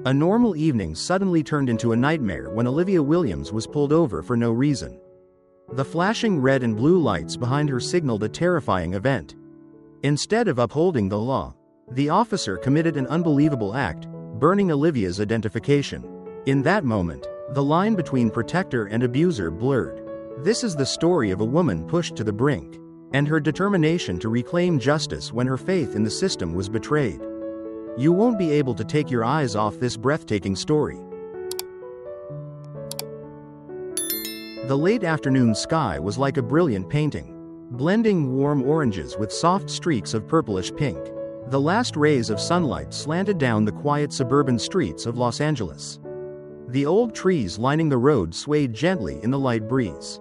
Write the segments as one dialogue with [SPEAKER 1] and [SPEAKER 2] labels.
[SPEAKER 1] A normal evening suddenly turned into a nightmare when Olivia Williams was pulled over for no reason. The flashing red and blue lights behind her signaled a terrifying event. Instead of upholding the law, the officer committed an unbelievable act, burning Olivia's identification. In that moment, the line between protector and abuser blurred. This is the story of a woman pushed to the brink, and her determination to reclaim justice when her faith in the system was betrayed. You won't be able to take your eyes off this breathtaking story. The late afternoon sky was like a brilliant painting, blending warm oranges with soft streaks of purplish pink. The last rays of sunlight slanted down the quiet suburban streets of Los Angeles. The old trees lining the road swayed gently in the light breeze,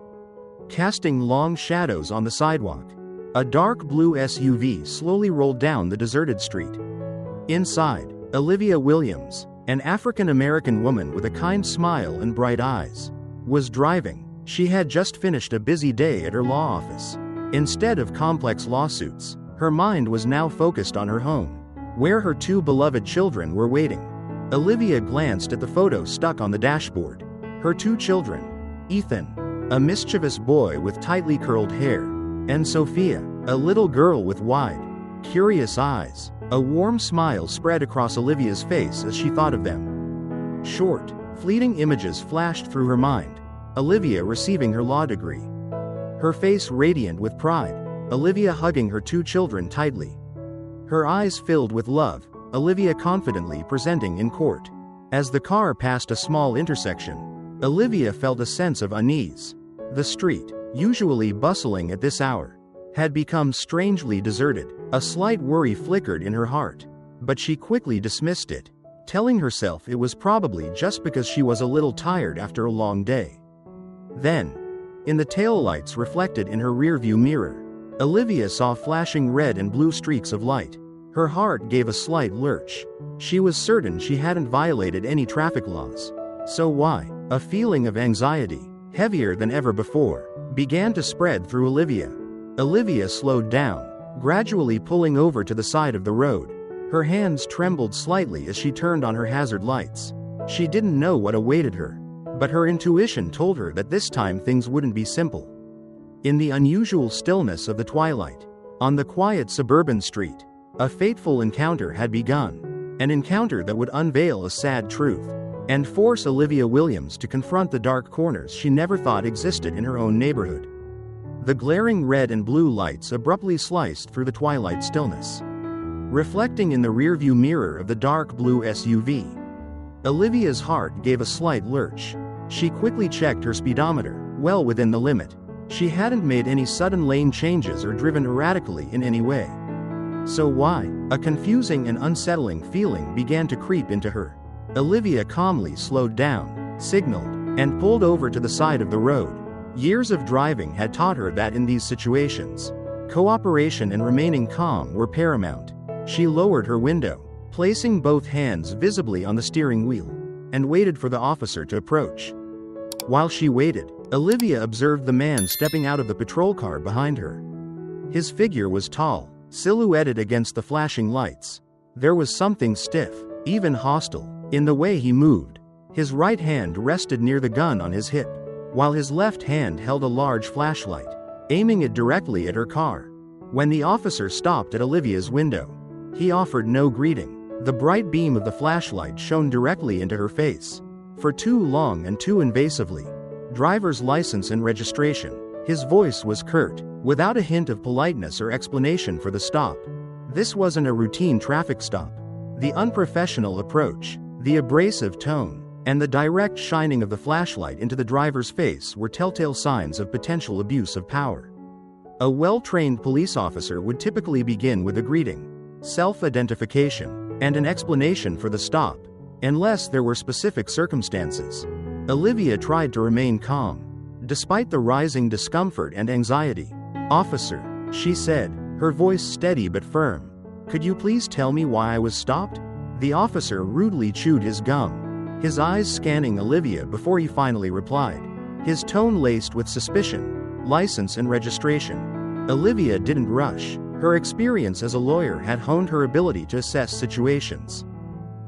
[SPEAKER 1] casting long shadows on the sidewalk. A dark blue SUV slowly rolled down the deserted street. Inside, Olivia Williams, an African-American woman with a kind smile and bright eyes, was driving. She had just finished a busy day at her law office. Instead of complex lawsuits, her mind was now focused on her home, where her two beloved children were waiting. Olivia glanced at the photo stuck on the dashboard. Her two children, Ethan, a mischievous boy with tightly curled hair, and Sophia, a little girl with wide, curious eyes. A warm smile spread across Olivia's face as she thought of them. Short, fleeting images flashed through her mind. Olivia receiving her law degree, her face radiant with pride, Olivia hugging her two children tightly. Her eyes filled with love, Olivia confidently presenting in court. As the car passed a small intersection, Olivia felt a sense of unease. The street, usually bustling at this hour, had become strangely deserted. A slight worry flickered in her heart, but she quickly dismissed it, telling herself it was probably just because she was a little tired after a long day. Then, in the taillights reflected in her rearview mirror, Olivia saw flashing red and blue streaks of light. Her heart gave a slight lurch. She was certain she hadn't violated any traffic laws. So why? A feeling of anxiety, heavier than ever before, began to spread through Olivia. Olivia slowed down, gradually pulling over to the side of the road. Her hands trembled slightly as she turned on her hazard lights. She didn't know what awaited her, but her intuition told her that this time things wouldn't be simple. In the unusual stillness of the twilight, on the quiet suburban street, a fateful encounter had begun. An encounter that would unveil a sad truth, and force Olivia Williams to confront the dark corners she never thought existed in her own neighborhood. The glaring red and blue lights abruptly sliced through the twilight stillness, reflecting in the rearview mirror of the dark blue SUV. Olivia's heart gave a slight lurch. She quickly checked her speedometer, well within the limit. She hadn't made any sudden lane changes or driven erratically in any way. So why? A confusing and unsettling feeling began to creep into her. Olivia calmly slowed down, signaled, and pulled over to the side of the road. Years of driving had taught her that in these situations, cooperation and remaining calm were paramount. She lowered her window, placing both hands visibly on the steering wheel, and waited for the officer to approach. While she waited, Olivia observed the man stepping out of the patrol car behind her. His figure was tall, silhouetted against the flashing lights. There was something stiff, even hostile, in the way he moved. His right hand rested near the gun on his hip, while his left hand held a large flashlight, aiming it directly at her car. When the officer stopped at Olivia's window, he offered no greeting. The bright beam of the flashlight shone directly into her face. For too long and too invasively. Driver's license and registration. His voice was curt, without a hint of politeness or explanation for the stop. This wasn't a routine traffic stop. The unprofessional approach, the abrasive tone, and the direct shining of the flashlight into the driver's face were telltale signs of potential abuse of power. A well-trained police officer would typically begin with a greeting, self-identification, and an explanation for the stop, unless there were specific circumstances. Olivia tried to remain calm, despite the rising discomfort and anxiety. "Officer," she said, her voice steady but firm. "Could you please tell me why I was stopped?" The officer rudely chewed his gum, his eyes scanning Olivia before he finally replied, his tone laced with suspicion. "License and registration." Olivia didn't rush. Her experience as a lawyer had honed her ability to assess situations.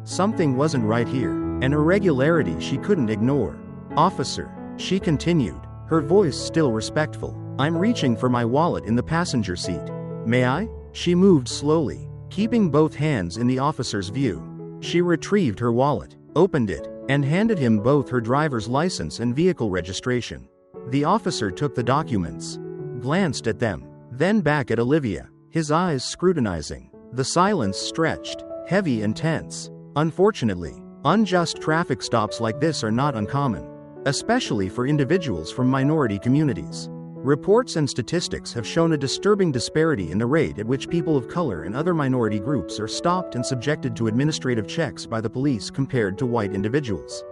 [SPEAKER 1] Something wasn't right here, an irregularity she couldn't ignore. "Officer," she continued, her voice still respectful, "I'm reaching for my wallet in the passenger seat. May I?" She moved slowly, keeping both hands in the officer's view. She retrieved her wallet, opened it, and handed him both her driver's license and vehicle registration. The officer took the documents, glanced at them, then back at Olivia, his eyes scrutinizing. The silence stretched, heavy and tense. Unfortunately, unjust traffic stops like this are not uncommon, especially for individuals from minority communities. Reports and statistics have shown a disturbing disparity in the rate at which people of color and other minority groups are stopped and subjected to administrative checks by the police compared to white individuals.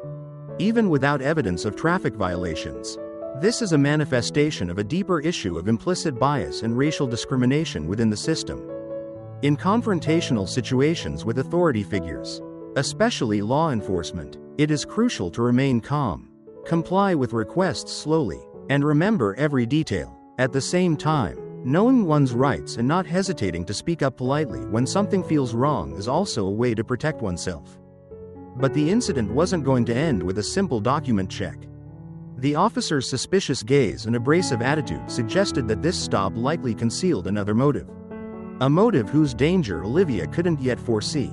[SPEAKER 1] Even without evidence of traffic violations, this is a manifestation of a deeper issue of implicit bias and racial discrimination within the system. In confrontational situations with authority figures, especially law enforcement, it is crucial to remain calm, comply with requests slowly, and remember every detail. At the same time, knowing one's rights and not hesitating to speak up politely when something feels wrong is also a way to protect oneself. But the incident wasn't going to end with a simple document check. The officer's suspicious gaze and abrasive attitude suggested that this stop likely concealed another motive. A motive whose danger Olivia couldn't yet foresee.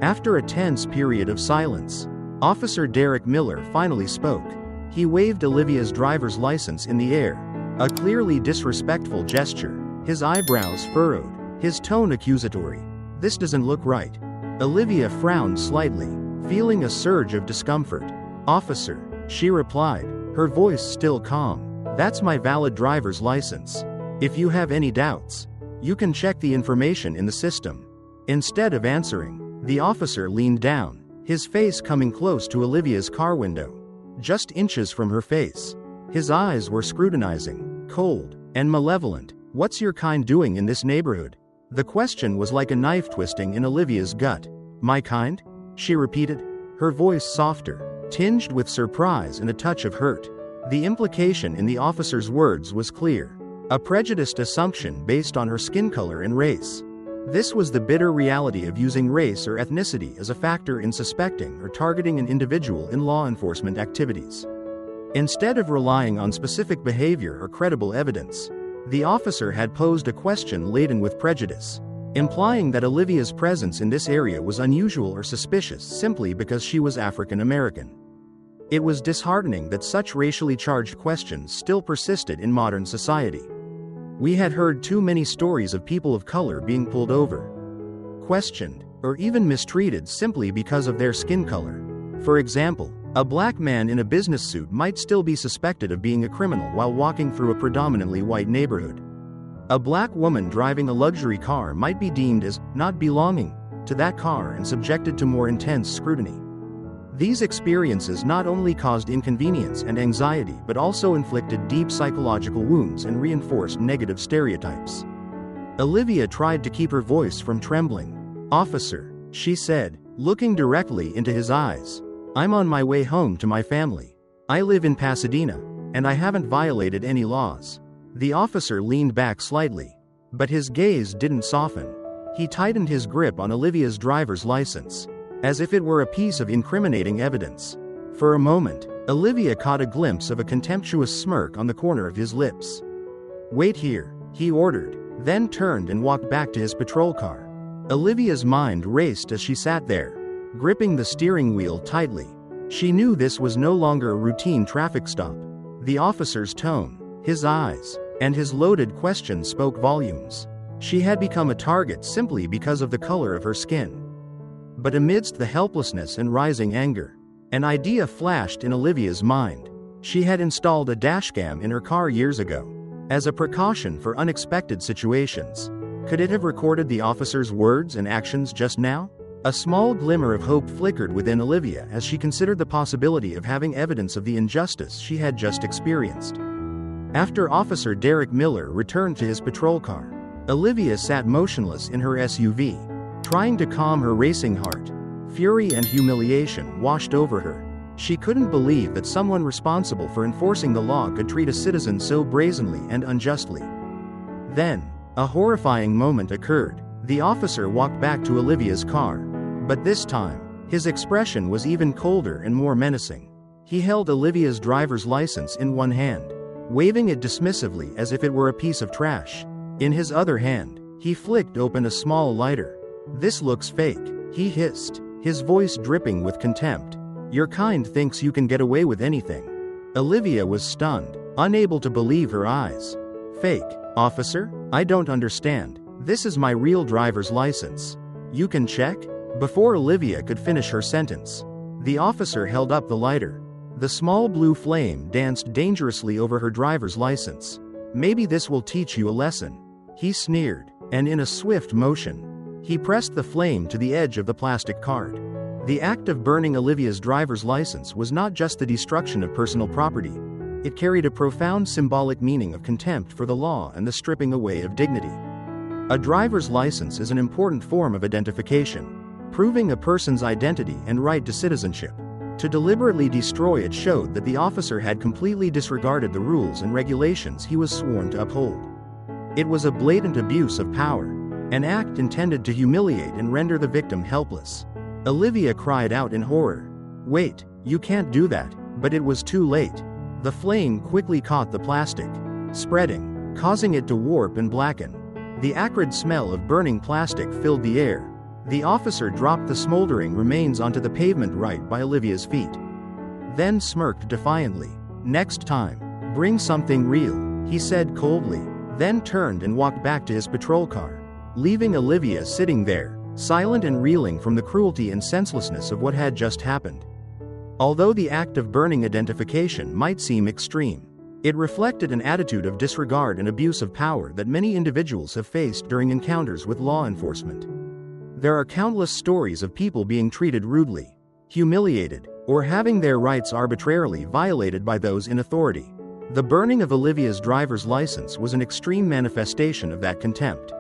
[SPEAKER 1] After a tense period of silence, Officer Derek Miller finally spoke. He waved Olivia's driver's license in the air, a clearly disrespectful gesture, his eyebrows furrowed, his tone accusatory. "This doesn't look right." Olivia frowned slightly, feeling a surge of discomfort. "Officer," she replied, her voice still calm, "that's my valid driver's license. If you have any doubts, you can check the information in the system." Instead of answering, the officer leaned down, his face coming close to Olivia's car window, just inches from her face. His eyes were scrutinizing, cold, and malevolent. "What's your kind doing in this neighborhood?" The question was like a knife twisting in Olivia's gut. "My kind?" she repeated, her voice softer, tinged with surprise and a touch of hurt. The implication in the officer's words was clear. A prejudiced assumption based on her skin color and race. This was the bitter reality of using race or ethnicity as a factor in suspecting or targeting an individual in law enforcement activities. Instead of relying on specific behavior or credible evidence, the officer had posed a question laden with prejudice, implying that Olivia's presence in this area was unusual or suspicious simply because she was African American. It was disheartening that such racially charged questions still persisted in modern society. We had heard too many stories of people of color being pulled over, questioned, or even mistreated simply because of their skin color. For example, a black man in a business suit might still be suspected of being a criminal while walking through a predominantly white neighborhood. A black woman driving a luxury car might be deemed as not belonging to that car and subjected to more intense scrutiny. These experiences not only caused inconvenience and anxiety but also inflicted deep psychological wounds and reinforced negative stereotypes. Olivia tried to keep her voice from trembling. "Officer," she said, looking directly into his eyes, "I'm on my way home to my family. I live in Pasadena, and I haven't violated any laws." The officer leaned back slightly, but his gaze didn't soften. He tightened his grip on Olivia's driver's license, as if it were a piece of incriminating evidence. For a moment, Olivia caught a glimpse of a contemptuous smirk on the corner of his lips. "Wait here," he ordered, then turned and walked back to his patrol car. Olivia's mind raced as she sat there, gripping the steering wheel tightly. She knew this was no longer a routine traffic stop. The officer's tone, his eyes, and his loaded question spoke volumes. She had become a target simply because of the color of her skin. But amidst the helplessness and rising anger, an idea flashed in Olivia's mind. She had installed a dashcam in her car years ago, as a precaution for unexpected situations. Could it have recorded the officer's words and actions just now? A small glimmer of hope flickered within Olivia as she considered the possibility of having evidence of the injustice she had just experienced. After Officer Derek Miller returned to his patrol car, Olivia sat motionless in her SUV, trying to calm her racing heart. Fury and humiliation washed over her. She couldn't believe that someone responsible for enforcing the law could treat a citizen so brazenly and unjustly. Then, a horrifying moment occurred. The officer walked back to Olivia's car, but this time, His expression was even colder and more menacing. He held Olivia's driver's license in one hand, waving it dismissively as if it were a piece of trash. In his other hand, he flicked open a small lighter. "This looks fake," he hissed, his voice dripping with contempt. "Your kind thinks you can get away with anything." Olivia was stunned, unable to believe her eyes. "Fake, officer? I don't understand. This is my real driver's license. You can check?" Before Olivia could finish her sentence, the officer held up the lighter. The small blue flame danced dangerously over her driver's license. "Maybe this will teach you a lesson," he sneered, and in a swift motion, he pressed the flame to the edge of the plastic card. The act of burning Olivia's driver's license was not just the destruction of personal property. It carried a profound symbolic meaning of contempt for the law and the stripping away of dignity. A driver's license is an important form of identification, proving a person's identity and right to citizenship. To deliberately destroy it showed that the officer had completely disregarded the rules and regulations he was sworn to uphold. It was a blatant abuse of power, an act intended to humiliate and render the victim helpless. Olivia cried out in horror. "Wait, you can't do that," but it was too late. The flame quickly caught the plastic, spreading, causing it to warp and blacken. The acrid smell of burning plastic filled the air. The officer dropped the smoldering remains onto the pavement right by Olivia's feet. Then smirked defiantly. "Next time, bring something real," he said coldly, then turned and walked back to his patrol car, leaving Olivia sitting there, silent and reeling from the cruelty and senselessness of what had just happened. Although the act of burning identification might seem extreme, it reflected an attitude of disregard and abuse of power that many individuals have faced during encounters with law enforcement. There are countless stories of people being treated rudely, humiliated, or having their rights arbitrarily violated by those in authority. The burning of Olivia's driver's license was an extreme manifestation of that contempt,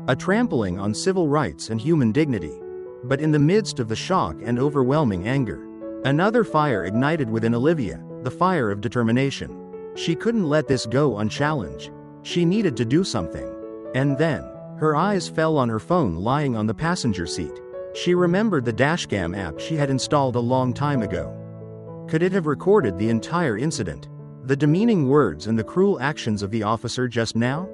[SPEAKER 1] a trampling on civil rights and human dignity. But in the midst of the shock and overwhelming anger, another fire ignited within Olivia, the fire of determination. She couldn't let this go unchallenged. She needed to do something. And then, her eyes fell on her phone lying on the passenger seat. She remembered the dashcam app she had installed a long time ago. Could it have recorded the entire incident? The demeaning words and the cruel actions of the officer just now?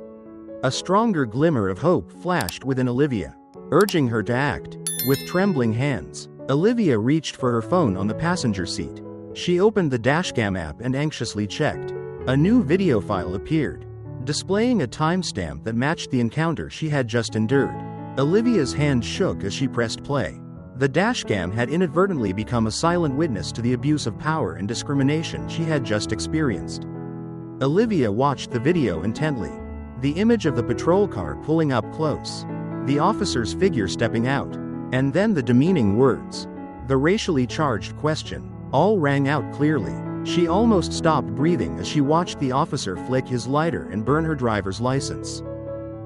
[SPEAKER 1] A stronger glimmer of hope flashed within Olivia, urging her to act. With trembling hands, Olivia reached for her phone on the passenger seat. She opened the dashcam app and anxiously checked. A new video file appeared, displaying a timestamp that matched the encounter she had just endured. Olivia's hand shook as she pressed play. The dashcam had inadvertently become a silent witness to the abuse of power and discrimination she had just experienced. Olivia watched the video intently. The image of the patrol car pulling up close, the officer's figure stepping out, and then the demeaning words, the racially charged question, all rang out clearly. She almost stopped breathing as she watched the officer flick his lighter and burn her driver's license.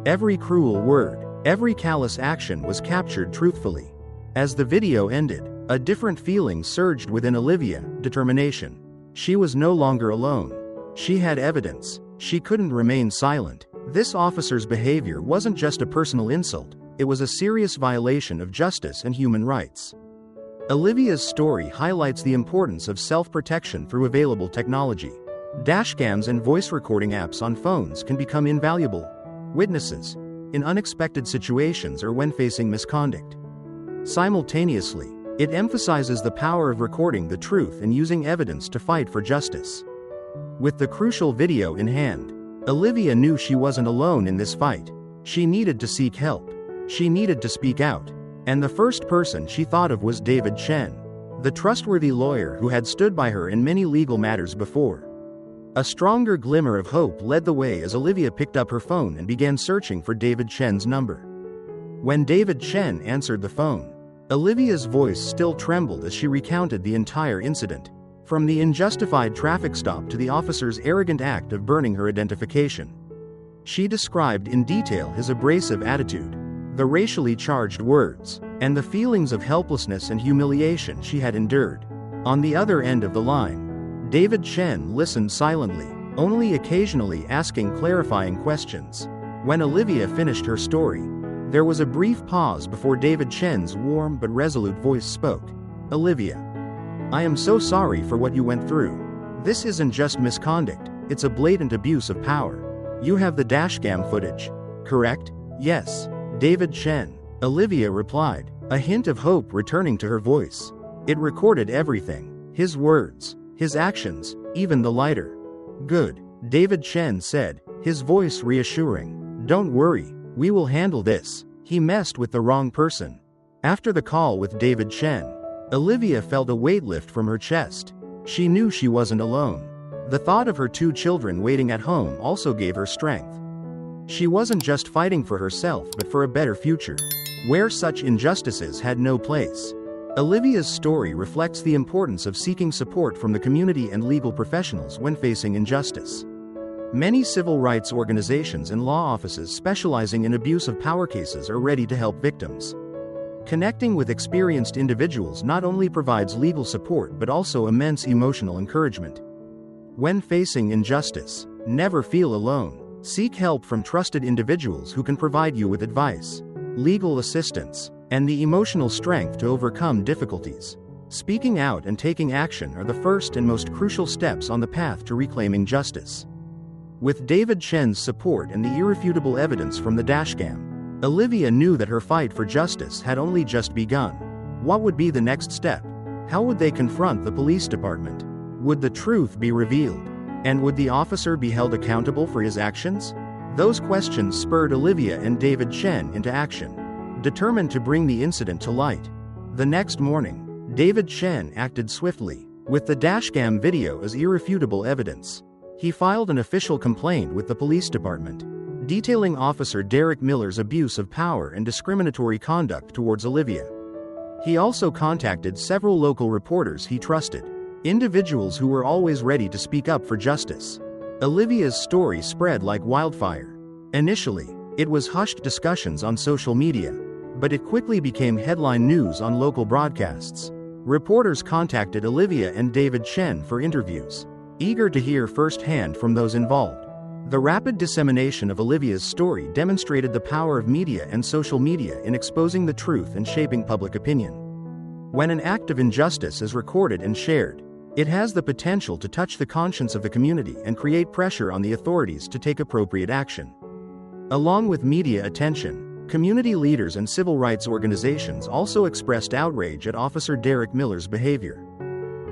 [SPEAKER 1] Every cruel word, every callous action was captured truthfully. As the video ended, a different feeling surged within Olivia, determination. She was no longer alone. She had evidence. She couldn't remain silent. This officer's behavior wasn't just a personal insult, it was a serious violation of justice and human rights. Olivia's story highlights the importance of self-protection through available technology. Dashcams and voice recording apps on phones can become invaluable witnesses in unexpected situations or when facing misconduct. Simultaneously, it emphasizes the power of recording the truth and using evidence to fight for justice. With the crucial video in hand, Olivia knew she wasn't alone in this fight. She needed to seek help. She needed to speak out. And the first person she thought of was David Chen, the trustworthy lawyer who had stood by her in many legal matters before. A stronger glimmer of hope led the way as Olivia picked up her phone and began searching for David Chen's number. When David Chen answered the phone, Olivia's voice still trembled as she recounted the entire incident, from the unjustified traffic stop to the officer's arrogant act of burning her identification. She described in detail his abrasive attitude, the racially charged words, and the feelings of helplessness and humiliation she had endured. On the other end of the line, David Chen listened silently, only occasionally asking clarifying questions. When Olivia finished her story, there was a brief pause before David Chen's warm but resolute voice spoke. Olivia. I am so sorry for what you went through. This isn't just misconduct, it's a blatant abuse of power. You have the dashcam footage, correct? Yes. David Chen. Olivia replied, a hint of hope returning to her voice. It recorded everything. His words, his actions, even the lighter. Good. David Chen said, his voice reassuring. Don't worry, we will handle this. He messed with the wrong person. After the call with David Chen, Olivia felt a weight lift from her chest. She knew she wasn't alone. The thought of her 2 children waiting at home also gave her strength. She wasn't just fighting for herself but for a better future, where such injustices had no place. Olivia's story reflects the importance of seeking support from the community and legal professionals when facing injustice. Many civil rights organizations and law offices specializing in abuse of power cases are ready to help victims. Connecting with experienced individuals not only provides legal support but also immense emotional encouragement. When facing injustice, never feel alone. Seek help from trusted individuals who can provide you with advice, legal assistance, and the emotional strength to overcome difficulties. Speaking out and taking action are the first and most crucial steps on the path to reclaiming justice. With David Chen's support and the irrefutable evidence from the dashcam, Olivia knew that her fight for justice had only just begun. What would be the next step? How would they confront the police department? Would the truth be revealed? And would the officer be held accountable for his actions? Those questions spurred Olivia and David Chen into action, determined to bring the incident to light. The next morning, David Chen acted swiftly, with the dashcam video as irrefutable evidence. He filed an official complaint with the police department, detailing Officer Derek Miller's abuse of power and discriminatory conduct towards Olivia. He also contacted several local reporters he trusted, individuals who were always ready to speak up for justice. Olivia's story spread like wildfire. Initially, it was hushed discussions on social media, but it quickly became headline news on local broadcasts. Reporters contacted Olivia and David Chen for interviews, eager to hear firsthand from those involved. The rapid dissemination of Olivia's story demonstrated the power of media and social media in exposing the truth and shaping public opinion. When an act of injustice is recorded and shared, it has the potential to touch the conscience of the community and create pressure on the authorities to take appropriate action. Along with media attention, community leaders and civil rights organizations also expressed outrage at Officer Derek Miller's behavior.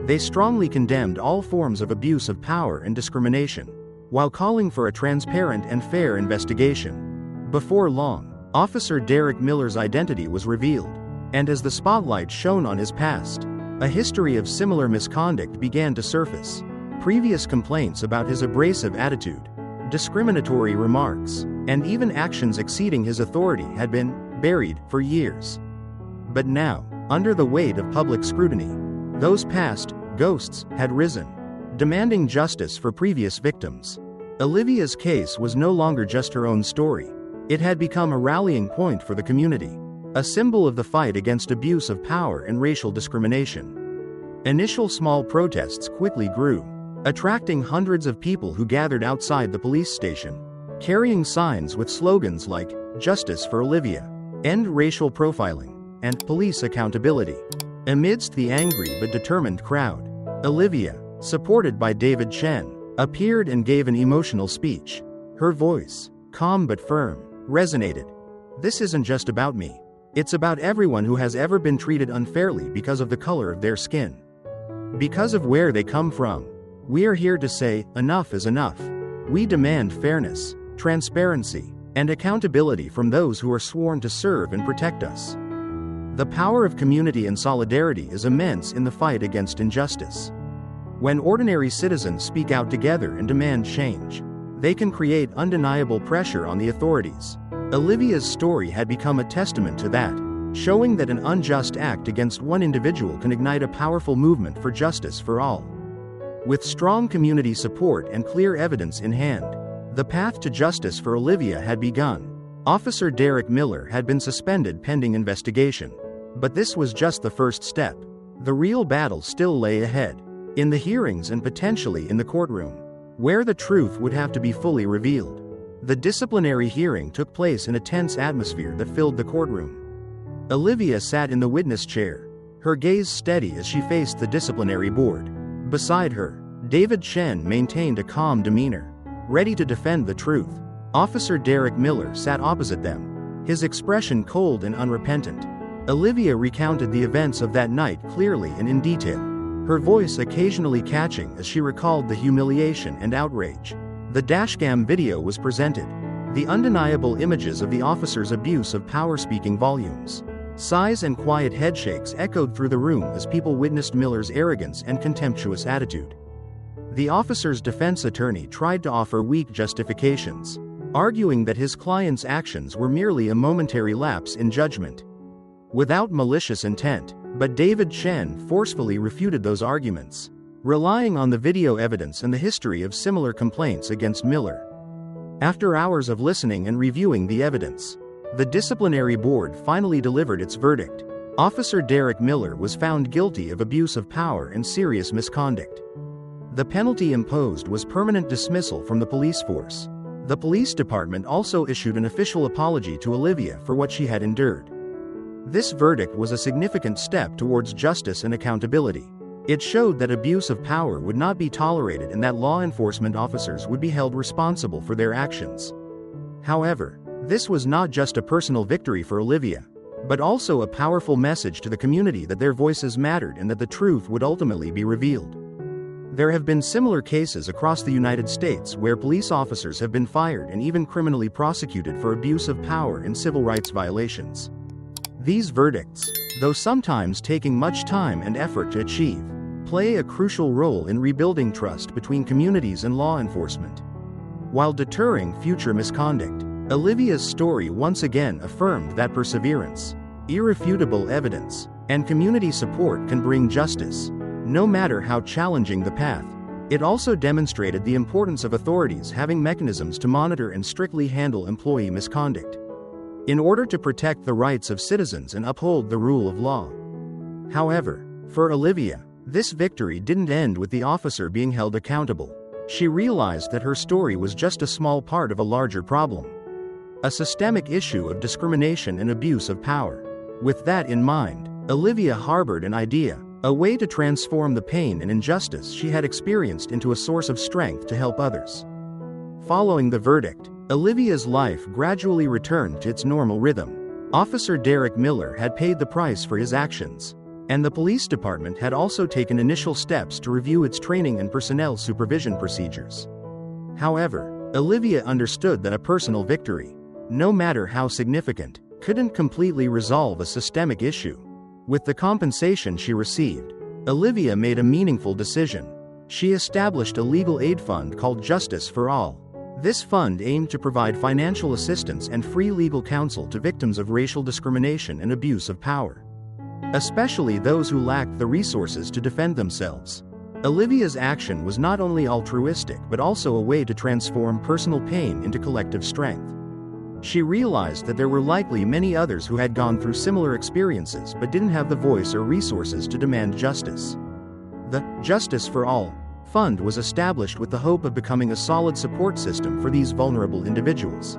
[SPEAKER 1] They strongly condemned all forms of abuse of power and discrimination, while calling for a transparent and fair investigation. Before long, Officer Derek Miller's identity was revealed, and as the spotlight shone on his past, a history of similar misconduct began to surface. Previous complaints about his abrasive attitude, discriminatory remarks, and even actions exceeding his authority had been buried for years. But now, under the weight of public scrutiny, those past ghosts had risen, demanding justice for previous victims. Olivia's case was no longer just her own story. It had become a rallying point for the community, a symbol of the fight against abuse of power and racial discrimination. Initial small protests quickly grew, attracting hundreds of people who gathered outside the police station, carrying signs with slogans like "Justice for Olivia," "End Racial Profiling," and "Police Accountability." Amidst the angry but determined crowd, Olivia, supported by David Chen, appeared and gave an emotional speech. Her voice, calm but firm, resonated. This isn't just about me. It's about everyone who has ever been treated unfairly because of the color of their skin. Because of where they come from. We are here to say, enough is enough. We demand fairness, transparency, and accountability from those who are sworn to serve and protect us. The power of community and solidarity is immense in the fight against injustice. When ordinary citizens speak out together and demand change, they can create undeniable pressure on the authorities. Olivia's story had become a testament to that, showing that an unjust act against one individual can ignite a powerful movement for justice for all. With strong community support and clear evidence in hand, the path to justice for Olivia had begun. Officer Derek Miller had been suspended pending investigation. But this was just the first step. The real battle still lay ahead, in the hearings and potentially in the courtroom, where the truth would have to be fully revealed. The disciplinary hearing took place in a tense atmosphere that filled the courtroom. Olivia sat in the witness chair, her gaze steady as she faced the disciplinary board. Beside her, David Chen maintained a calm demeanor, ready to defend the truth. Officer Derek Miller sat opposite them, his expression cold and unrepentant. Olivia recounted the events of that night clearly and in detail, her voice occasionally catching as she recalled the humiliation and outrage. The dashcam video was presented, the undeniable images of the officer's abuse of power speaking volumes. Sighs and quiet headshakes echoed through the room as people witnessed Miller's arrogance and contemptuous attitude. The officer's defense attorney tried to offer weak justifications, arguing that his client's actions were merely a momentary lapse in judgment, without malicious intent, but David Chen forcefully refuted those arguments, relying on the video evidence and the history of similar complaints against Miller. After hours of listening and reviewing the evidence, the disciplinary board finally delivered its verdict. Officer Derek Miller was found guilty of abuse of power and serious misconduct. The penalty imposed was permanent dismissal from the police force. The police department also issued an official apology to Olivia for what she had endured. This verdict was a significant step towards justice and accountability. It showed that abuse of power would not be tolerated and that law enforcement officers would be held responsible for their actions. However, this was not just a personal victory for Olivia, but also a powerful message to the community that their voices mattered and that the truth would ultimately be revealed. There have been similar cases across the United States where police officers have been fired and even criminally prosecuted for abuse of power and civil rights violations. These verdicts, though sometimes taking much time and effort to achieve, play a crucial role in rebuilding trust between communities and law enforcement. While deterring future misconduct, Olivia's story once again affirmed that perseverance, irrefutable evidence, and community support can bring justice, no matter how challenging the path. It also demonstrated the importance of authorities having mechanisms to monitor and strictly handle employee misconduct, in order to protect the rights of citizens and uphold the rule of law. However, for Olivia, this victory didn't end with the officer being held accountable. She realized that her story was just a small part of a larger problem, a systemic issue of discrimination and abuse of power. With that in mind, Olivia harbored an idea, a way to transform the pain and injustice she had experienced into a source of strength to help others. Following the verdict, Olivia's life gradually returned to its normal rhythm. Officer Derek Miller had paid the price for his actions, and the police department had also taken initial steps to review its training and personnel supervision procedures. However, Olivia understood that a personal victory, no matter how significant, couldn't completely resolve a systemic issue. With the compensation she received, Olivia made a meaningful decision. She established a legal aid fund called Justice for All. This fund aimed to provide financial assistance and free legal counsel to victims of racial discrimination and abuse of power, especially those who lacked the resources to defend themselves. Olivia's action was not only altruistic but also a way to transform personal pain into collective strength. She realized that there were likely many others who had gone through similar experiences but didn't have the voice or resources to demand justice. The Justice for All Fund was established with the hope of becoming a solid support system for these vulnerable individuals.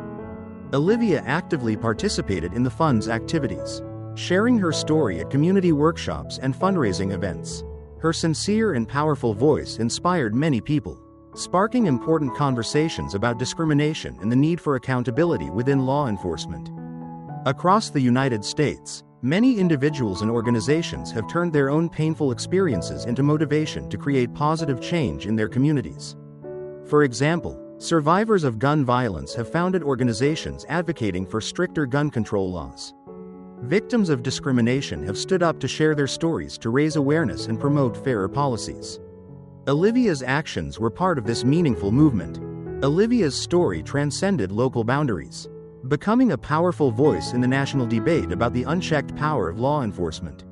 [SPEAKER 1] Olivia actively participated in the fund's activities, sharing her story at community workshops and fundraising events. Her sincere and powerful voice inspired many people, sparking important conversations about discrimination and the need for accountability within law enforcement. Across the United States, many individuals and organizations have turned their own painful experiences into motivation to create positive change in their communities. For example, survivors of gun violence have founded organizations advocating for stricter gun control laws. Victims of discrimination have stood up to share their stories to raise awareness and promote fairer policies. Olivia's actions were part of this meaningful movement. Olivia's story transcended local boundaries, becoming a powerful voice in the national debate about the unchecked power of law enforcement.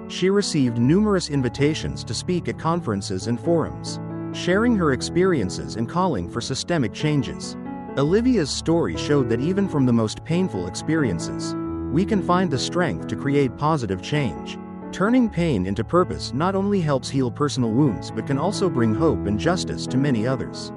[SPEAKER 1] She received numerous invitations to speak at conferences and forums, sharing her experiences and calling for systemic changes. Olivia's story showed that even from the most painful experiences, we can find the strength to create positive change. Turning pain into purpose not only helps heal personal wounds but can also bring hope and justice to many others.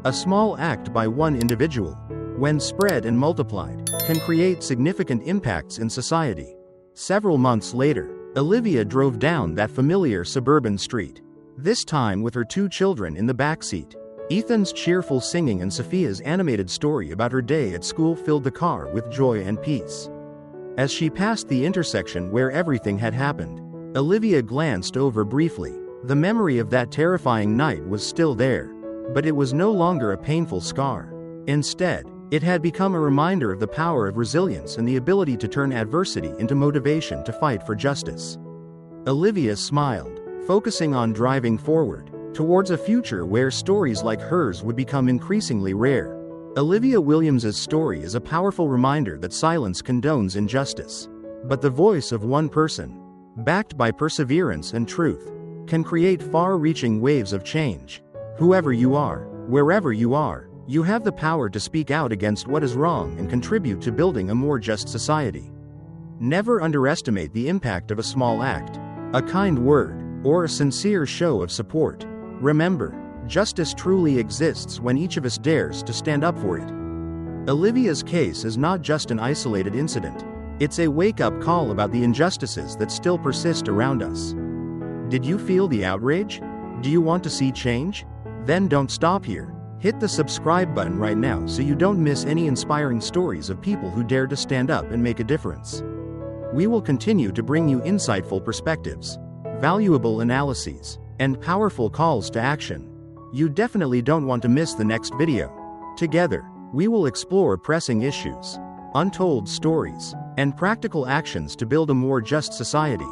[SPEAKER 1] A small act by one individual, when spread and multiplied, can create significant impacts in society. Several months later, Olivia drove down that familiar suburban street, this time with her 2 children in the back seat. Ethan's cheerful singing and Sophia's animated story about her day at school filled the car with joy and peace. As she passed the intersection where everything had happened, Olivia glanced over briefly. The memory of that terrifying night was still there, but it was no longer a painful scar. Instead, it had become a reminder of the power of resilience and the ability to turn adversity into motivation to fight for justice. Olivia smiled, focusing on driving forward, towards a future where stories like hers would become increasingly rare. Olivia Williams's story is a powerful reminder that silence condones injustice. But the voice of one person, backed by perseverance and truth, can create far-reaching waves of change. Whoever you are, wherever you are, you have the power to speak out against what is wrong and contribute to building a more just society. Never underestimate the impact of a small act, a kind word, or a sincere show of support. Remember, justice truly exists when each of us dares to stand up for it. Olivia's case is not just an isolated incident. It's a wake-up call about the injustices that still persist around us. Did you feel the outrage? Do you want to see change? Then don't stop here. Hit the subscribe button right now so you don't miss any inspiring stories of people who dare to stand up and make a difference. We will continue to bring you insightful perspectives, valuable analyses, and powerful calls to action. You definitely don't want to miss the next video. Together, we will explore pressing issues, untold stories, and practical actions to build a more just society.